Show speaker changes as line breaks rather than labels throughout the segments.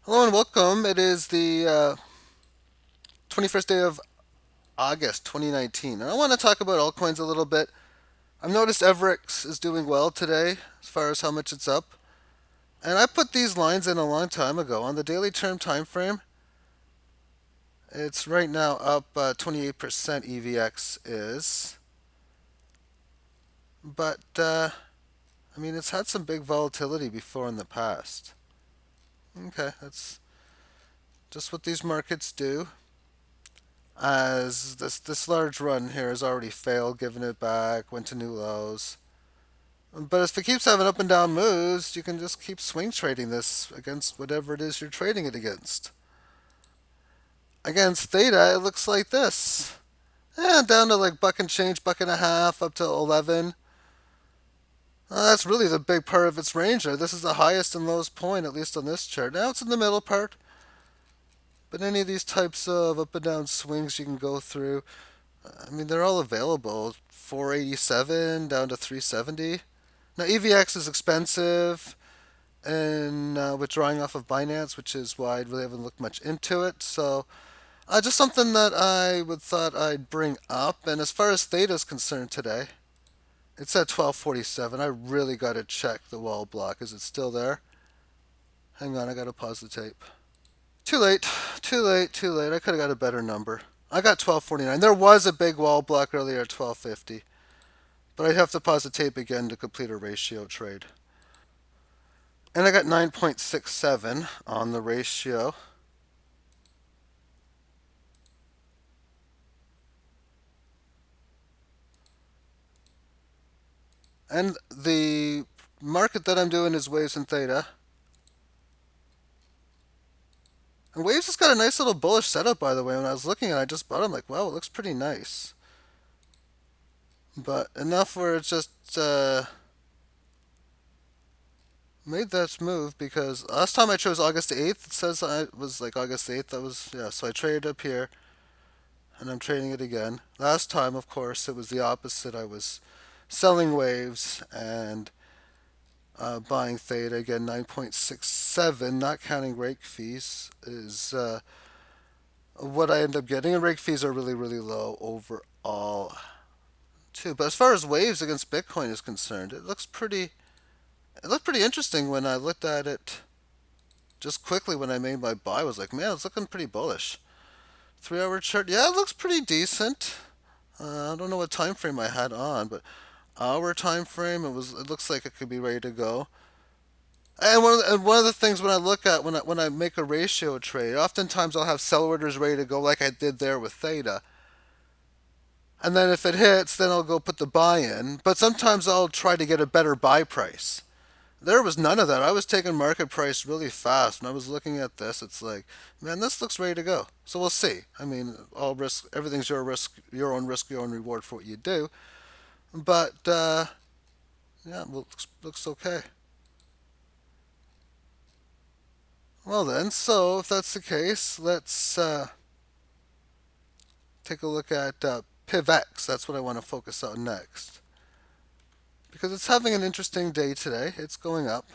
Hello and welcome. It is the 21st day of August 2019. And I want to talk about altcoins a little bit. I've noticed Everix is doing well today as far as how much it's up. And I put these lines in a long time ago on the daily term time frame. It's right now up 28% EVX is. But, I mean, it's had some big volatility before in the past. Okay, that's just what these markets do. As this large run here has already failed, giving it back, went to new lows. But if it keeps having up and down moves, you can just keep swing trading this against whatever it is you're trading it against. Against theta, it looks like this. Down to like buck and change, buck and a half, up to 11. That's really the big part of its range there. This is the highest and lowest point, at least on this chart. Now it's in the middle part. But any of these types of up and down swings you can go through, I mean, they're all available. 487 down to 370. Now, EVX is expensive and withdrawing off of Binance, which is why I really haven't looked much into it. So, just something that I would thought I'd bring up. And as far as Theta is concerned today, it's at 1247. I really got to check the wall block. Is it still there? Hang on, I got to pause the tape. Too late, too late, too late. I could have got a better number. I got 1249. There was a big wall block earlier at 1250. But I'd have to pause the tape again to complete a ratio trade. And I got 9.67 on the ratio. And the market that I'm doing is Waves and Theta. And Waves has got a nice little bullish setup, by the way. When I was looking at it, I just bought it. I'm like, wow, it looks pretty nice. But enough where it just made that move because last time I chose August 8th, it says I was like August 8th. That was, yeah, so I traded up here and I'm trading it again. Last time, of course, it was the opposite. I was selling Waves and buying Theta. Again, 9.67, not counting rake fees, is what I end up getting. And rake fees are really, really low overall, too. But as far as Waves against Bitcoin is concerned, it looked pretty interesting when I looked at it just quickly when I made my buy. I was like, man, it's looking pretty bullish. 3 hour chart, yeah, it looks pretty decent. I don't know what time frame I had on, but hour time frame, it looks like it could be ready to go. And one of the things when I look at when I make a ratio trade, oftentimes I'll have sell orders ready to go like I did there with Theta. And then if it hits, then I'll go put the buy in. But sometimes I'll try to get a better buy price. There was none of that. I was taking market price really fast. When I was looking at this, it's like, man, this looks ready to go. So we'll see. I mean, all risk, everything's your risk, your own reward for what you do. But yeah, well, looks okay. Well then, so if that's the case, let's take a look at PivX. That's what I want to focus on next because it's having an interesting day today. It's going up.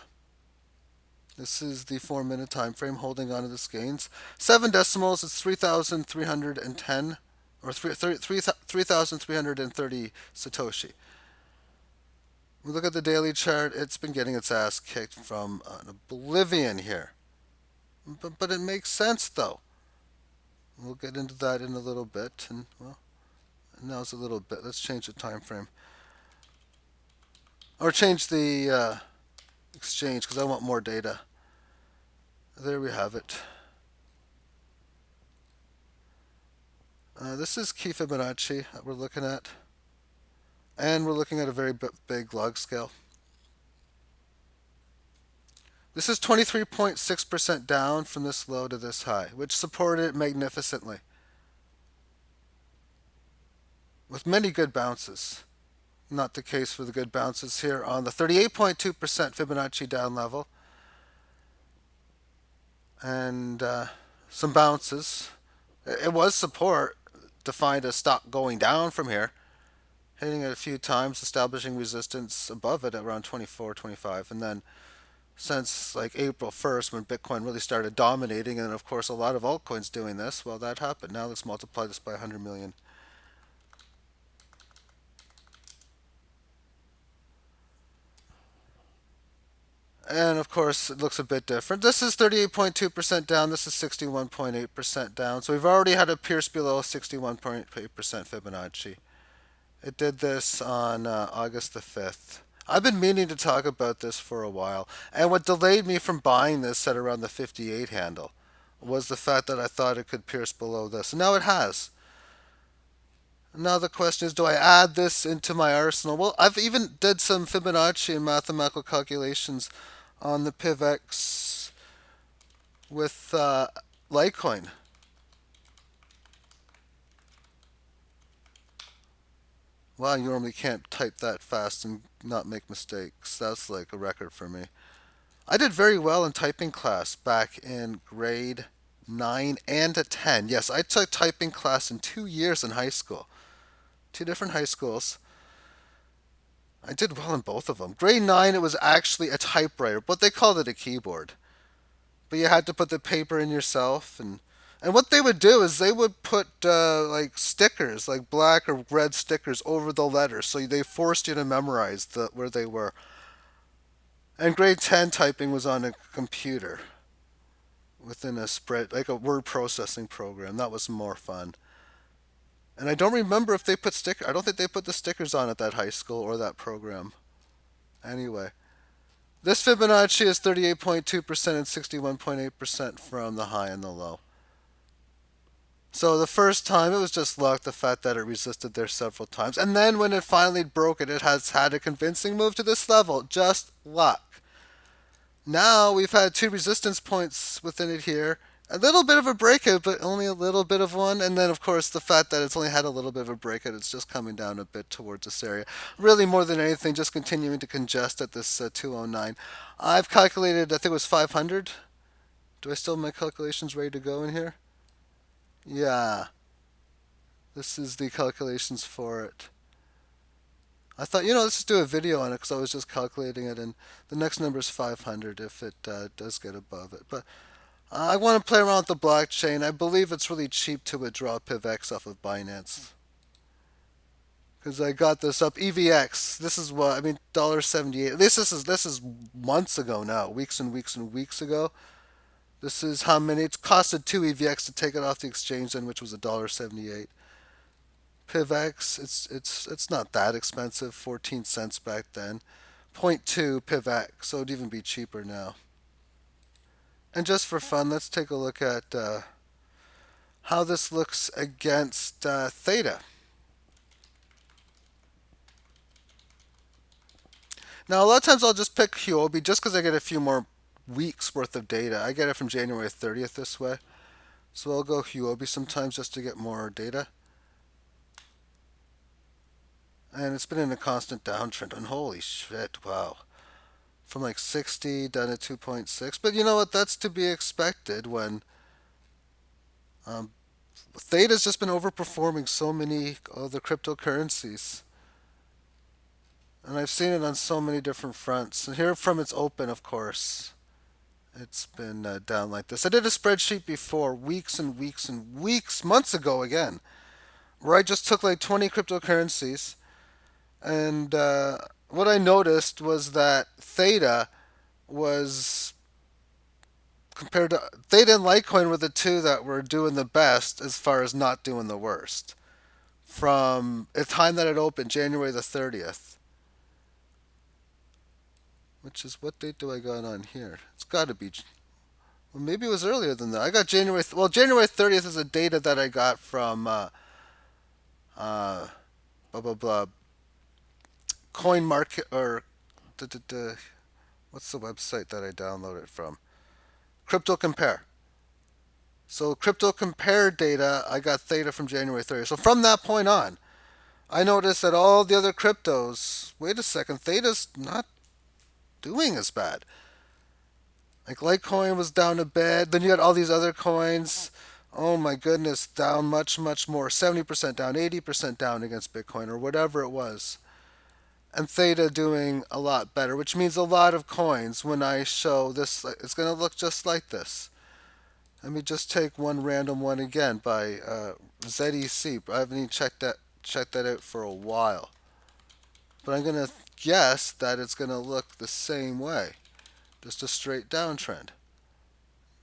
This is the 4 minute time frame holding on to this gains. 7 decimals, it's 3,310 or 3,330 Satoshi. We look at the daily chart, it's been getting its ass kicked from an oblivion here. But it makes sense though. We'll get into that in a little bit. And well, now's a little bit. Let's change the time frame. Or change the exchange because I want more data. There we have it. This is key Fibonacci that we're looking at. And we're looking at a very big log scale. This is 23.6% down from this low to this high, which supported it magnificently with many good bounces. Not the case for the good bounces here on the 38.2% Fibonacci down level. And some bounces. It was support defined as stop going down from here, hitting it a few times, establishing resistance above it at around 24, 25, and then since like April 1st when Bitcoin really started dominating, and of course a lot of altcoins doing this. Well, that happened. Now let's multiply this by 100 million. And of course, it looks a bit different. This is 38.2% down. This is 61.8% down. So we've already had a pierce below 61.8% Fibonacci. It did this on August the 5th. I've been meaning to talk about this for a while. And what delayed me from buying this at around the 58 handle was the fact that I thought it could pierce below this. And now it has. Now the question is, do I add this into my arsenal? Well, I've even did some Fibonacci and mathematical calculations on the PivX with Litecoin. Wow, you normally can't type that fast and not make mistakes. That's like a record for me. I did very well in typing class back in grade 9 and 10. Yes, I took typing class in 2 years in high school. Two different high schools. I did well in both of them. Grade 9, it was actually a typewriter, but they called it a keyboard. But you had to put the paper in yourself, and what they would do is they would put like stickers, like black or red stickers over the letters, so they forced you to memorize where they were. And grade 10 typing was on a computer within a spread, like a word processing program. That was more fun. And I don't remember if they put stickers. I don't think they put the stickers on at that high school or that program. Anyway, this Fibonacci is 38.2% and 61.8% from the high and the low. So the first time it was just luck, the fact that it resisted there several times. And then when it finally broke it, it has had a convincing move to this level. Just luck. Now we've had two resistance points within it here. A little bit of a breakout, but only a little bit of one. And then, of course, the fact that it's only had a little bit of a breakout, it's just coming down a bit towards this area. Really, more than anything, just continuing to congest at this 209. I've calculated, I think it was 500. Do I still have my calculations ready to go in here? Yeah, this is the calculations for it. I thought, let's just do a video on it because I was just calculating it, and the next number is 500 if it does get above it. But I want to play around with the blockchain. I believe it's really cheap to withdraw PivX off of Binance because I got this up. EVX. This is what I mean. $1.78. This is months ago now, weeks and weeks and weeks ago. This is how many it costed two EVX to take it off the exchange, then which was $1.78. PivX, it's not that expensive, 14 cents back then. Point 0.2 PivX, so it'd even be cheaper now. And just for fun, let's take a look at how this looks against Theta. Now, a lot of times I'll just pick Huobi just because I get a few more weeks worth of data. I get it from January 30th this way. So I'll go Huobi sometimes just to get more data. And it's been in a constant downtrend. And holy shit, wow. From like 60 down to 2.6. But you know what? That's to be expected when Theta's just been overperforming so many of the cryptocurrencies. And I've seen it on so many different fronts. And here from its open, of course, it's been down like this. I did a spreadsheet before, weeks and weeks and weeks, months ago again, where I just took like 20 cryptocurrencies. And what I noticed was that Theta was compared to Theta and Litecoin were the two that were doing the best as far as not doing the worst. From the time that it opened, January the 30th, which is what date do I got on here? It's got to be. Well, maybe it was earlier than that. I got January. Well, January 30th is a data that I got from blah blah blah coin market or what's the website that I downloaded from? Crypto Compare. So Crypto Compare data, I got Theta from January 30th. So from that point on, I noticed that all the other cryptos, wait a second, Theta's not doing as bad. Like Litecoin was down a bit. Then you had all these other coins. Oh my goodness, down much, much more. 70% down, 80% down against Bitcoin or whatever it was. and theta doing a lot better, which means a lot of coins. When I show this, it's going to look just like this. Let me just take one random one again by ZEC. I haven't even checked that out for a while, but I'm going to guess that it's going to look the same way, just a straight downtrend.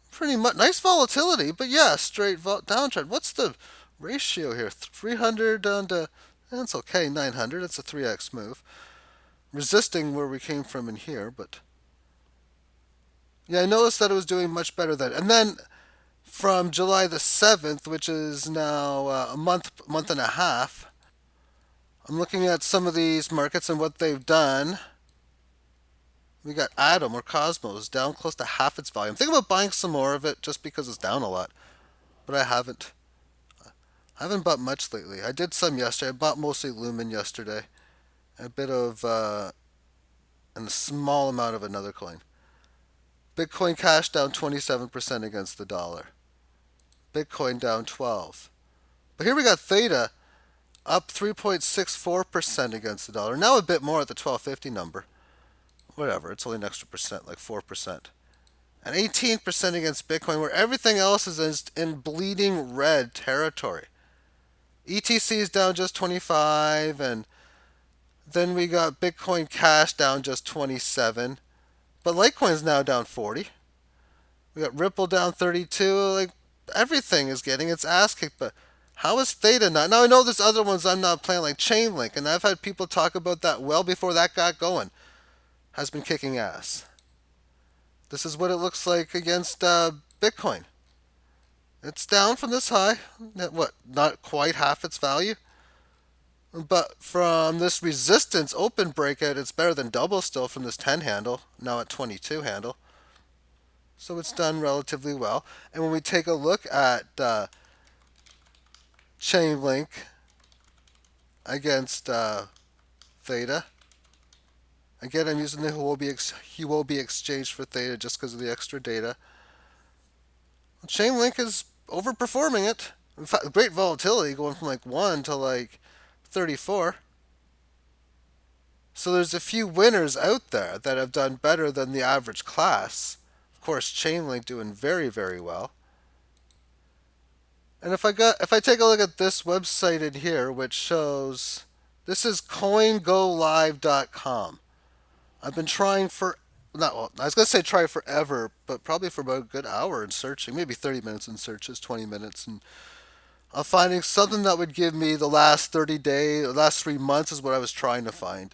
Pretty much nice volatility, but yeah, straight downtrend. What's the ratio here? 300 down to, that's okay, 900. It's a 3x move. Resisting where we came from in here, but yeah, I noticed that it was doing much better then. And then from July the 7th, which is now a month and a half, I'm looking at some of these markets and what they've done. We got Atom or Cosmos down close to half its volume. Think about buying some more of it just because it's down a lot, but I haven't. I haven't bought much lately. I did some yesterday. I bought mostly Lumen yesterday, a bit of and a small amount of another coin. Bitcoin Cash down 27% against the dollar. Bitcoin down 12. But here we got Theta up 3.64% against the dollar. Now a bit more at the 1250 number. Whatever, it's only an extra percent, like 4%. And 18% against Bitcoin, where everything else is in bleeding red territory. ETC is down just 25, and then we got Bitcoin Cash down just 27. But Litecoin's now down 40. We got Ripple down 32. Like, everything is getting its ass kicked, but how is Theta not? Now I know there's other ones I'm not playing, like Chainlink, and I've had people talk about that well before that got going. Has been kicking ass. This is what it looks like against Bitcoin. It's down from this high. What? Not quite half its value. But from this resistance open breakout, it's better than double still from this 10 handle, now at 22 handle. So it's done relatively well. And when we take a look at Chainlink against Theta, again, I'm using the Huobi exchange for Theta just because of the extra data. Chainlink is overperforming it. In fact, great volatility going from like 1 to like 34. So there's a few winners out there that have done better than the average class. Of course, Chainlink doing very, very well. And if I take a look at this website in here, which shows this is coingolive.com. I've been trying for not well, I was gonna say try forever, but probably for about a good hour in searching, maybe 30 minutes in searches, 20 minutes, and I'm finding something that would give me the last 30 days, the last 3 months is what I was trying to find.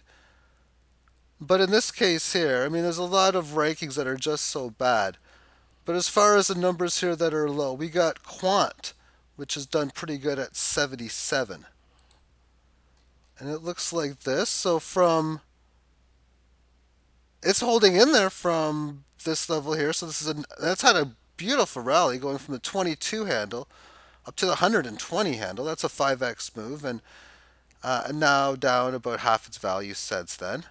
But in this case here, I mean, there's a lot of rankings that are just so bad. But as far as the numbers here that are low, we got Quant, which has done pretty good at 77. And it looks like this. So it's holding in there from this level here. So that's had a beautiful rally going from the 22 handle up to the 120 handle. That's a 5x move, and now down about half its value since then.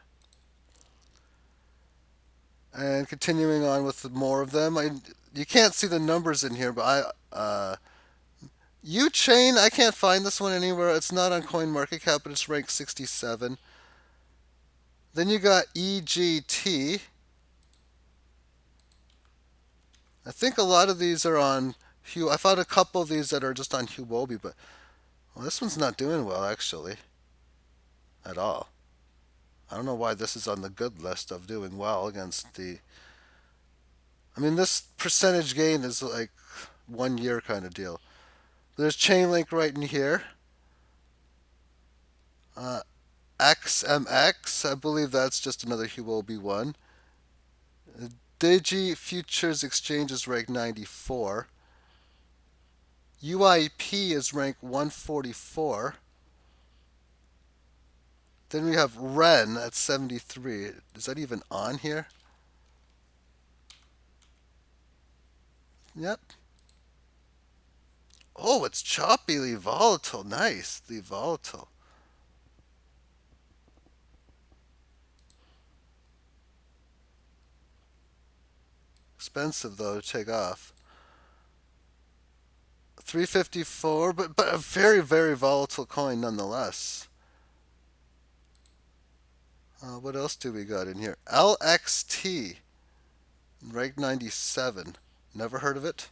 And continuing on with more of them, you can't see the numbers in here, but U-Chain, I can't find this one anywhere. It's not on CoinMarketCap, but it's ranked 67. Then you got EGT. I think a lot of these are on I found a couple of these that are just on Huobi, but well, this one's not doing well actually at all. I don't know why this is on the good list of doing well against the. I mean, this percentage gain is like 1 year kind of deal. There's Chainlink right in here. Uh, XMX, I believe that's just another Huobi one. Digi Futures Exchange is ranked 94. UIP is ranked 144. Then we have Ren at 73. Is that even on here? Yep. Oh, it's choppily volatile. Nice. The volatile. Expensive though to take off. 354, but a very, very volatile coin nonetheless. What else do we got in here? LXT, rank 97. Never heard of it.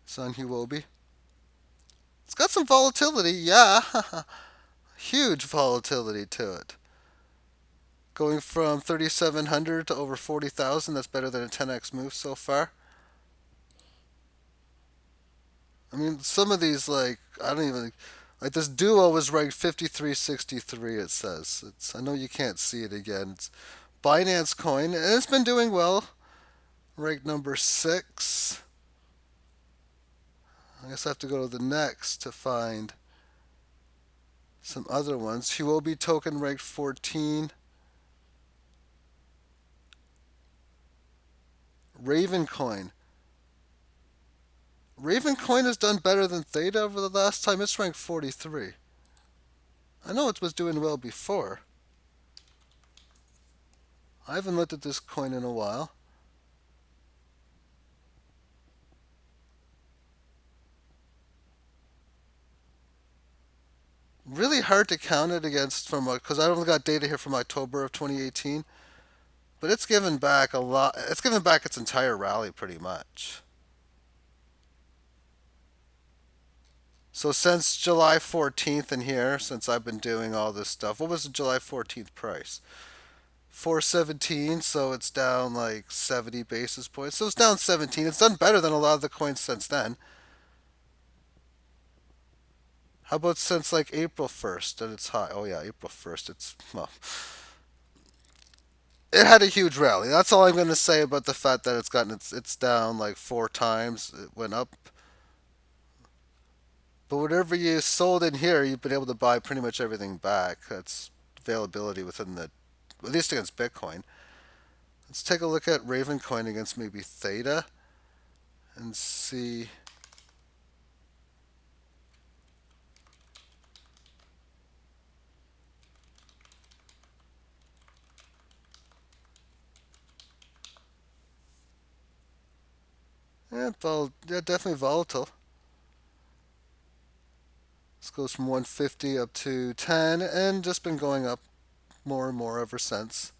San Huobi. It's got some volatility, yeah. Huge volatility to it. Going from 3,700 to over 40,000. That's better than a 10x move so far. I mean, some of these, like, I don't even. Like, this duo was ranked 5363, it says. I know you can't see it again. It's Binance Coin, and it's been doing well. Ranked number 6. I guess I have to go to the next to find some other ones. Huobi token ranked 14. Raven Coin. Raven Coin has done better than Theta over the last time. It's ranked 43. I know it was doing well before. I haven't looked at this coin in a while. Really hard to count it against from because I only got data here from October of 2018, but it's given back a lot. It's given back its entire rally pretty much. So since July 14th in here, since I've been doing all this stuff, what was the July 14th price? 417, so it's down like 70 basis points. So it's down 17. It's done better than a lot of the coins since then. How about since like April 1st at its high? Oh yeah, April 1st. Well, it had a huge rally. That's all I'm going to say about the fact that it's down like 4 times. It went up. But whatever you sold in here, you've been able to buy pretty much everything back. That's availability within at least against Bitcoin. Let's take a look at Ravencoin against maybe Theta and see. Yeah, definitely volatile. This goes from 150 up to 10 and just been going up more and more ever since.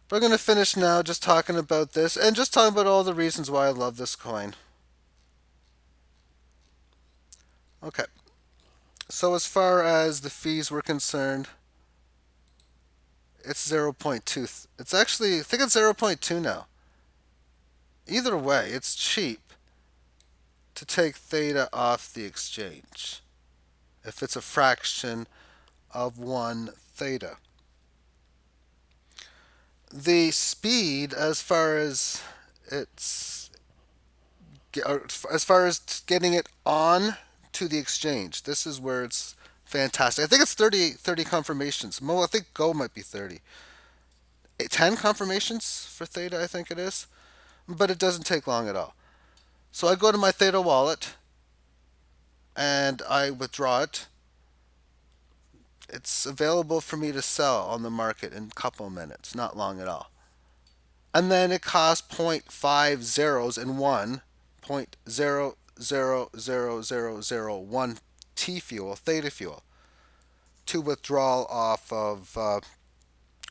But I'm going to finish now just talking about this and just talking about all the reasons why I love this coin. Okay, so as far as the fees were concerned, it's zero point 0.2. It's actually, I think it's zero point 0.2 now. Either way, it's cheap to take Theta off the exchange if it's a fraction of 1 Theta. The speed, its as far as getting it on to the exchange, this is where it's fantastic. I think it's 30 confirmations. I think Go might be 30. 10 confirmations for Theta, I think it is. But it doesn't take long at all. So I go to my Theta wallet and I withdraw it. It's available for me to sell on the market in a couple of minutes, not long at all. And then it costs point 0.5 zeros in one, 0.000001 T fuel, Theta fuel, to withdrawal off of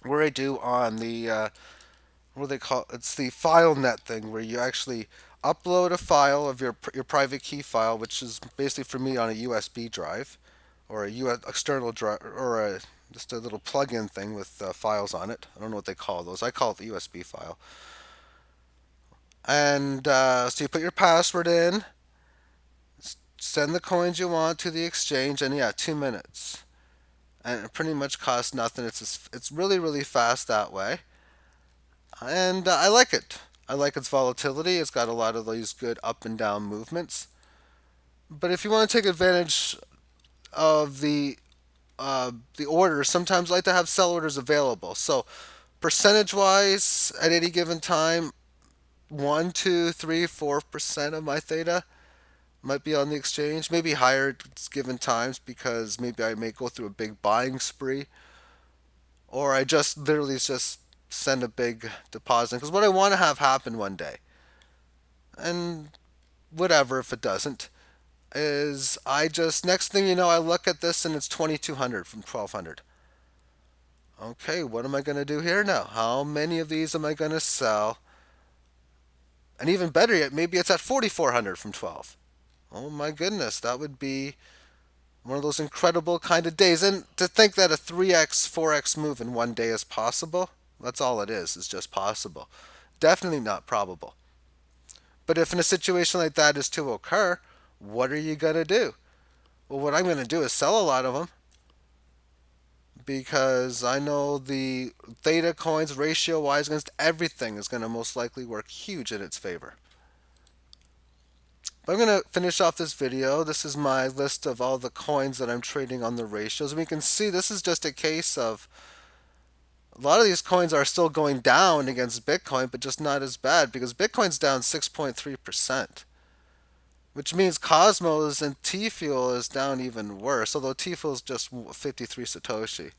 where I do on the what do they call it? It's the FileNet thing where you actually upload a file of your private key file, which is basically for me on a USB drive or a US external drive or just a little plug-in thing with files on it. I don't know what they call those. I call it the USB file. And so you put your password in, send the coins you want to the exchange, and yeah, 2 minutes. And it pretty much costs nothing. It's really fast that way, and I like it. I like its volatility. It's got a lot of these good up and down movements. But if you want to take advantage of the orders, sometimes I like to have sell orders available. So percentage wise, at any given time, 1, 2, 3, 4% of my Theta might be on the exchange, maybe higher at given times because maybe I may go through a big buying spree, or I just literally just send a big deposit because what I want to have happen one day, and whatever if it doesn't. is I just, next thing you know, I look at this and it's 2200 from 1200. Okay, what am I going to do here now? How many of these am I going to sell? And even better yet, maybe it's at 4400 from 12. Oh my goodness, that would be one of those incredible kind of days. And to think that a 3x, 4x move in one day is possible, that's all it is just possible. Definitely not probable. But if in a situation like that is to occur, what are you going to do? Well, what I'm going to do is sell a lot of them because I know the theta coins ratio wise against everything is going to most likely work huge in its favor. But I'm going to finish off this video. This is my list of all the coins that I'm trading on the ratios. And we can see this is just a case of a lot of these coins are still going down against Bitcoin, but just not as bad because Bitcoin's down 6.3%, which means Cosmos and T Fuel is down even worse, although T Fuel is just 53 Satoshi.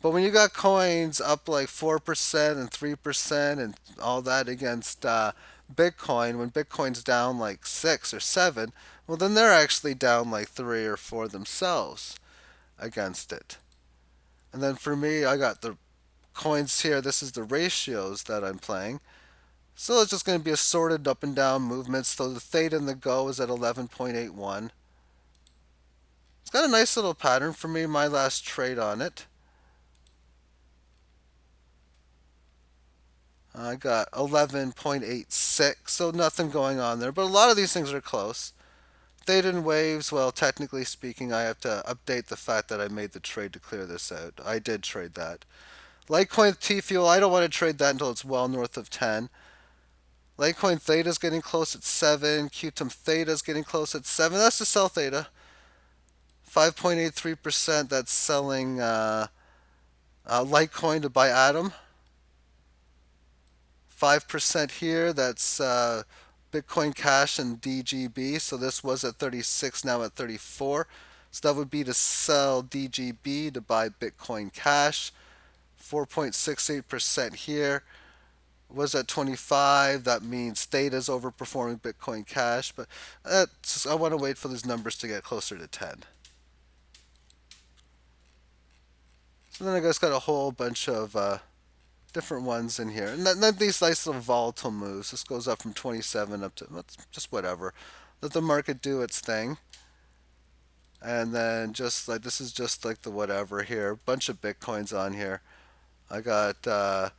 But when you got coins up like 4% and 3% and all that against Bitcoin, when Bitcoin's down like 6 or 7, well, then they're actually down like 3 or 4 themselves against it. And then for me, I got the coins here. This is the ratios that I'm playing. So it's just going to be assorted up and down movements. So the theta and the go is at 11.81. It's got a nice little pattern for me, my last trade on it. I got 11.86, so nothing going on there. But a lot of these things are close. Theta and waves, well, technically speaking, I have to update the fact that I made the trade to clear this out. I did trade that. Litecoin T Fuel, I don't want to trade that until it's well north of 10. Litecoin Theta is getting close at 7. Qtum Theta is getting close at 7. That's the sell Theta. 5.83%, that's selling Litecoin to buy Atom. 5% here, that's Bitcoin Cash and DGB. So this was at 36, now at 34. So that would be to sell DGB to buy Bitcoin Cash. 4.68% here. Was at 25. That means Theta's overperforming Bitcoin Cash. But I want to wait for these numbers to get closer to 10. So then I just got a whole bunch of different ones in here. And then these nice little volatile moves. This goes up from 27 up to just whatever. Let the market do its thing. And then just like this is just like the whatever here. Bunch of Bitcoins on here. I got the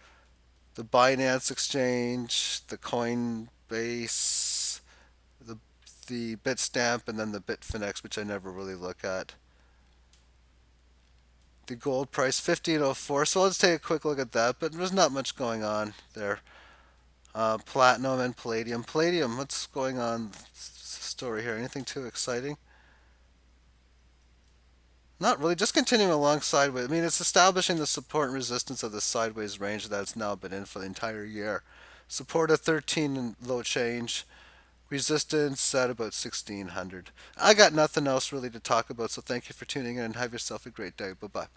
Binance Exchange, the Coinbase, the Bitstamp, and then the Bitfinex, which I never really look at. The gold price 1504. So let's take a quick look at that. But there's not much going on there. Platinum and palladium. Palladium, what's going on? Story here. Anything too exciting? Not really. Just continuing along sideways. I mean, it's establishing the support and resistance of the sideways range that's now been in for the entire year. Support at 13 and low change. Resistance at about 1600. I got nothing else really to talk about, so thank you for tuning in and have yourself a great day. Bye bye.